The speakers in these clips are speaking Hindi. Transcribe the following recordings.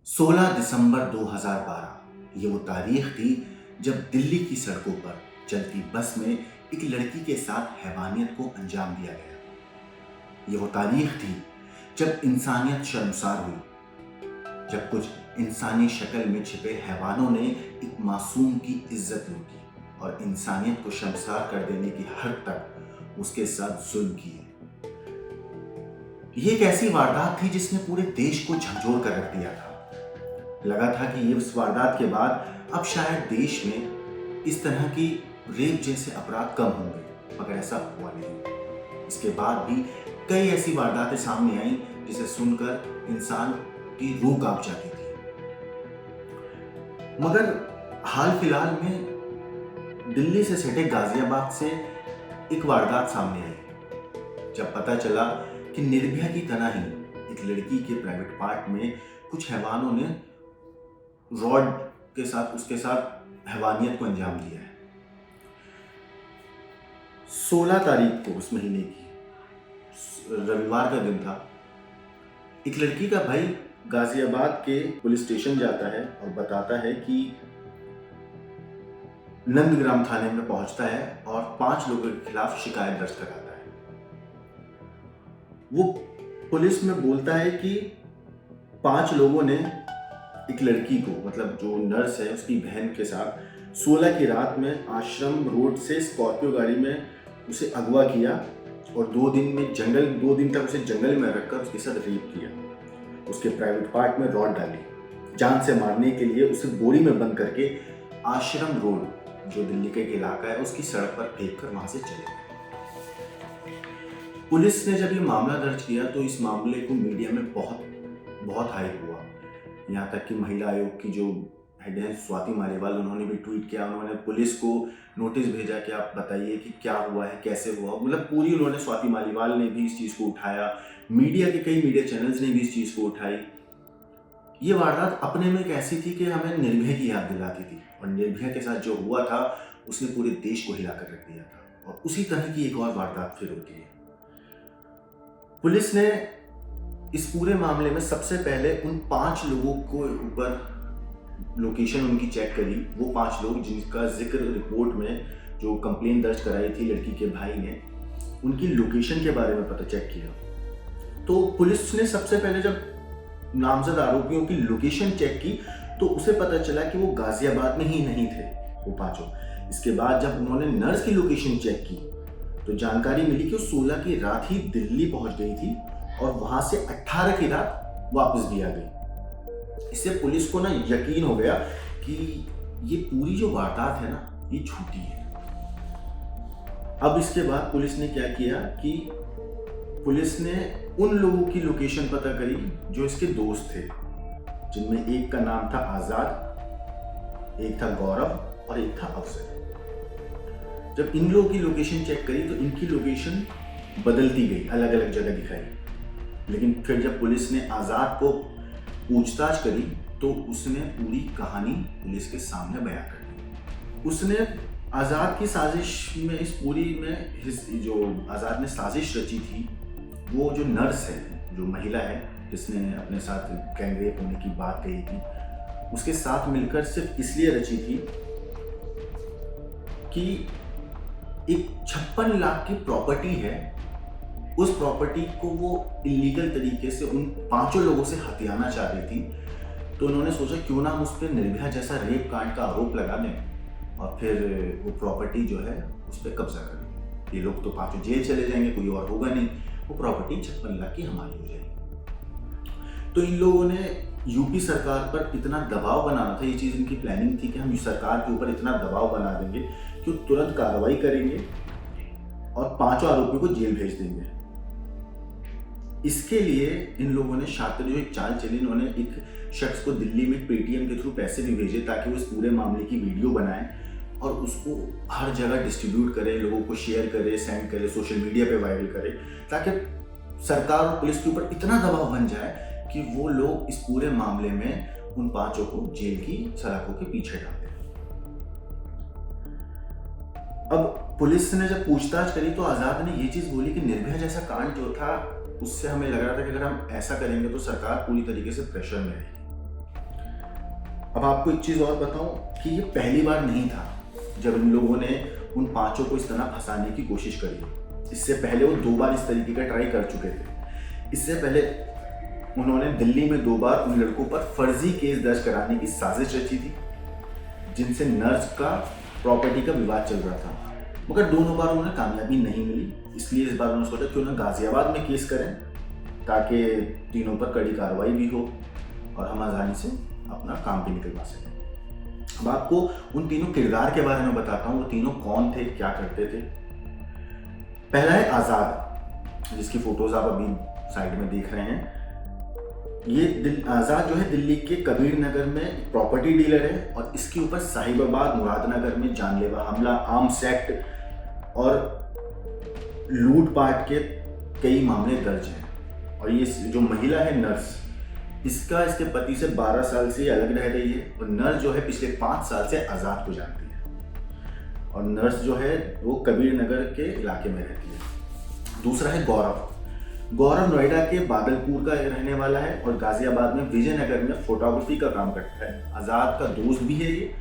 16 दिसंबर 2012 ये वो तारीख थी जब दिल्ली की सड़कों पर चलती बस में एक लड़की के साथ हैवानियत को अंजाम दिया गया। ये वो तारीख थी जब इंसानियत शर्मसार हुई, जब कुछ इंसानी शक्ल में छिपे हैवानों ने एक मासूम की इज्जत लूटी और इंसानियत को शर्मसार कर देने की हद तक उसके साथ जुल्म किए। ये एक ऐसी वारदात थी जिसने पूरे देश को झकझोर कर रख दिया था। लगा था कि ये उस वारदात के बाद अब शायद देश में इस तरह की रेप जैसे अपराध कम होंगे, मगर ऐसा हुआ नहीं। इसके बाद भी कई ऐसी वारदातें सामने आई जिसे सुनकर इंसान की रूह कांप जाती थी। मगर हाल फिलहाल में दिल्ली से सटे गाजियाबाद से एक वारदात सामने आई, जब पता चला कि निर्भया की तरह ही एक लड़की के प्राइवेट पार्ट में कुछ हैवानों ने रॉड के साथ उसके साथ हैवानियत को अंजाम दिया है। 16 तारीख को उस महीने की रविवार का दिन था। एक लड़की का भाई गाजियाबाद के पुलिस स्टेशन जाता है और बताता है कि नंदग्राम थाने में पहुंचता है और 5 लोगों के खिलाफ शिकायत दर्ज कराता है। वो पुलिस में बोलता है कि 5 लोगों ने एक लड़की को, मतलब जो नर्स है उसकी बहन के साथ 16 की रात में आश्रम रोड से स्कॉर्पियो गाड़ी में उसे अगवा किया और 2 दिन तक उसे जंगल में रखकर उसके साथ रेप किया। उसके प्राइवेट पार्ट में रॉड डाली, जान से मारने के लिए उसे बोरी में बंद करके आश्रम रोड, जो दिल्ली का एक इलाका है, उसकी सड़क पर फेंक कर वहां से चले गए। पुलिस ने जब ये मामला दर्ज किया तो इस मामले को मीडिया में बहुत हाइप हुआ। यहाँ तक कि महिला आयोग की जो हेड है स्वाति मालीवाल, उन्होंने भी ट्वीट किया, उन्होंने पुलिस को नोटिस भेजा कि आप बताइए कि क्या हुआ है, कैसे हुआ। मतलब पूरी उन्होंने, स्वाति मालीवाल ने भी इस चीज़ को उठाया, मीडिया के कई मीडिया चैनल्स ने भी इस चीज़ को उठाई। ये वारदात अपने में एक ऐसी थी कि हमें निर्भया की याद दिलाती थी, और निर्भया के साथ जो हुआ था उसने पूरे देश को हिला कर रख दिया था। और उसी तरह की एक और वारदात फिर होती है। पुलिस ने इस पूरे मामले में सबसे पहले उन 5 लोगों को ऊपर लोकेशन उनकी चेक करी। वो 5 लोग जिनका जिक्र रिपोर्ट में जो कंप्लेंट दर्ज कराई थी लड़की के भाई ने, उनकी लोकेशन के बारे में पता चेक किया। तो पुलिस ने सबसे पहले जब नामजद आरोपियों की लोकेशन चेक की तो उसे पता चला कि वो गाजियाबाद में ही नहीं थे वो 5। इसके बाद जब उन्होंने नर्स की लोकेशन चेक की तो जानकारी मिली कि वो 16 की रात ही दिल्ली पहुंच गई थी और वहां से 18 की रात वापस भी आ गई। इससे पुलिस को ना यकीन हो गया कि ये पूरी जो वारदात है ना, ये झूठी है। अब इसके बाद पुलिस ने क्या किया कि पुलिस ने उन लोगों की लोकेशन पता करी जो इसके दोस्त थे, जिनमें एक का नाम था आजाद, एक था गौरव और एक था अफजल। जब इन लोगों की लोकेशन चेक करी तो इनकी लोकेशन बदलती गई, अलग अलग जगह दिखाई। लेकिन फिर जब पुलिस ने आज़ाद को पूछताछ करी तो उसने पूरी कहानी पुलिस के सामने बयां कर दी। उसने आज़ाद की साजिश में, इस पूरी में जो आज़ाद ने साजिश रची थी, वो जो नर्स है, जो महिला है जिसने अपने साथ गैंग रेप होने की बात कही थी, उसके साथ मिलकर सिर्फ इसलिए रची थी कि एक 56 लाख की प्रॉपर्टी है, उस प्रॉपर्टी को वो इलीगल तरीके से उन 5 लोगों से हथियाना चाह रही थी। तो उन्होंने सोचा क्यों ना हम उस पर निर्भया जैसा रेप कांड का आरोप लगा दें और फिर वो प्रॉपर्टी जो है उस पर कब्जा कर लें। ये लोग तो 5 जेल चले जाएंगे, कोई और होगा नहीं, वो प्रॉपर्टी 56 लाख की हमारी हो जाएगी। तो इन लोगों ने यूपी सरकार पर इतना दबाव बनाना था, ये चीज़ इनकी प्लानिंग थी कि हम सरकार के ऊपर इतना दबाव बना देंगे कि वो तुरंत कार्रवाई करेंगे और 5 आरोपियों को जेल भेज देंगे। इसके लिए इन लोगों ने शातिर जो एक चाल चली, इन्होंने एक शख्स को दिल्ली में पेटीएम के थ्रू पैसे भी भेजे ताकि वो इस पूरे मामले की वीडियो बनाए और उसको हर जगह डिस्ट्रीब्यूट करे, लोगों को शेयर करे, सेंड करे, सोशल मीडिया पे वायरल करे, ताकि सरकार और पुलिस के ऊपर इतना दबाव बन जाए कि वो लोग इस पूरे मामले में उन 5 को जेल की सलाखों के पीछे डाल दें। अब पुलिस ने जब पूछताछ करी तो आज़ाद ने ये चीज़ बोली कि निर्भया जैसा कांड जो था उससे हमें लग रहा था कि अगर हम ऐसा करेंगे तो सरकार पूरी तरीके से प्रेशर में रहेगी। अब आपको एक चीज़ और बताऊं कि ये पहली बार नहीं था जब इन लोगों ने उन पांचों को इस तरह फंसाने की कोशिश करी। इससे पहले वो 2 बार इस तरीके का ट्राई कर चुके थे। इससे पहले उन्होंने दिल्ली में 2 बार उन लड़कों पर फर्जी केस दर्ज कराने की साजिश रची थी, जिनसे नर्स का प्रॉपर्टी का विवाद चल रहा था, मगर दोनों बार उन्हें कामयाबी नहीं मिली। इसलिए इस बार उन्होंने सोचा क्यों ना गाजियाबाद में केस करें, ताकि तीनों पर कड़ी कार्रवाई भी हो और हम आसानी से अपना काम भी निकलवा सकें। अब आपको उन तीनों किरदार के बारे में बताता हूँ, वो तीनों कौन थे, क्या करते थे। पहला है आज़ाद, जिसकी फोटोज आप अभी साइड में देख रहे हैं। ये आज़ाद जो है दिल्ली के कबीर नगर में प्रॉपर्टी डीलर है और इसके ऊपर साहिबाबाद मुरादनगर में जानलेवा हमला, आर्म्स एक्ट और लूटपाट के कई मामले दर्ज हैं। और ये जो महिला है नर्स, इसका इसके पति से 12 साल से अलग रह रही है और नर्स जो है पिछले 5 साल से आज़ाद को जानती है और नर्स जो है वो कबीर नगर के इलाके में रहती है। दूसरा है गौरव। गौरव नोएडा के बादलपुर का रहने वाला है और गाजियाबाद में विजयनगर में फोटोग्राफी का काम करता है। आज़ाद का दोस्त भी है ये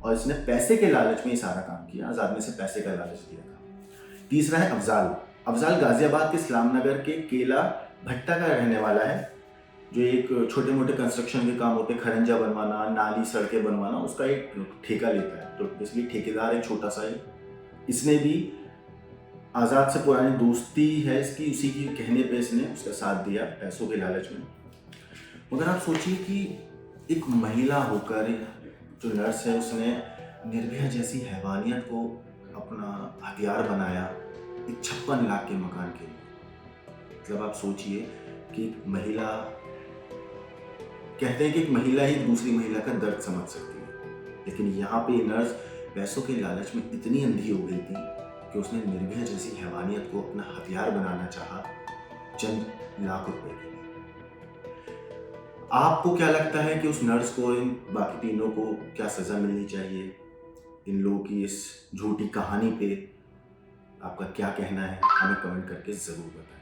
और इसने पैसे के लालच में ये सारा काम किया। आज़ाद ने इसे पैसे का लालच दिया था। तीसरा है अफजाल। अफजाल गाजियाबाद के इस्लाम नगर के केला भट्टा का रहने वाला है, जो एक छोटे मोटे कंस्ट्रक्शन के काम होते हैं, खरंजा बनवाना, नाली सड़कें बनवाना, उसका एक ठेका लेता है। तो बेसिकली ठेकेदार है छोटा सा ही। इसने भी आज़ाद से पुरानी दोस्ती है इसकी, उसी की कहने पे इसने उसका साथ दिया पैसों के लालच में। मगर आप सोचिए कि एक महिला होकर जो नर्स है उसने निर्भया जैसी हैवानियत को अपना हथियार बनाया एक 56 लाख के मकान के लिए। मतलब आप सोचिए कि एक महिला, कहते हैं कि एक महिला ही दूसरी महिला का दर्द समझ सकती है, लेकिन यहाँ पे नर्स पैसों के लालच में इतनी अंधी हो गई थी कि उसने निर्भया जैसी हैवानियत को अपना हथियार बनाना चाहा चंद लाख रुपए के लिए। आपको क्या लगता है कि उस नर्स को, इन बाकी तीनों को क्या सजा मिलनी चाहिए? इन लोगों की इस झूठी कहानी पे आपका क्या कहना है? हमें कमेंट करके जरूर बताएं।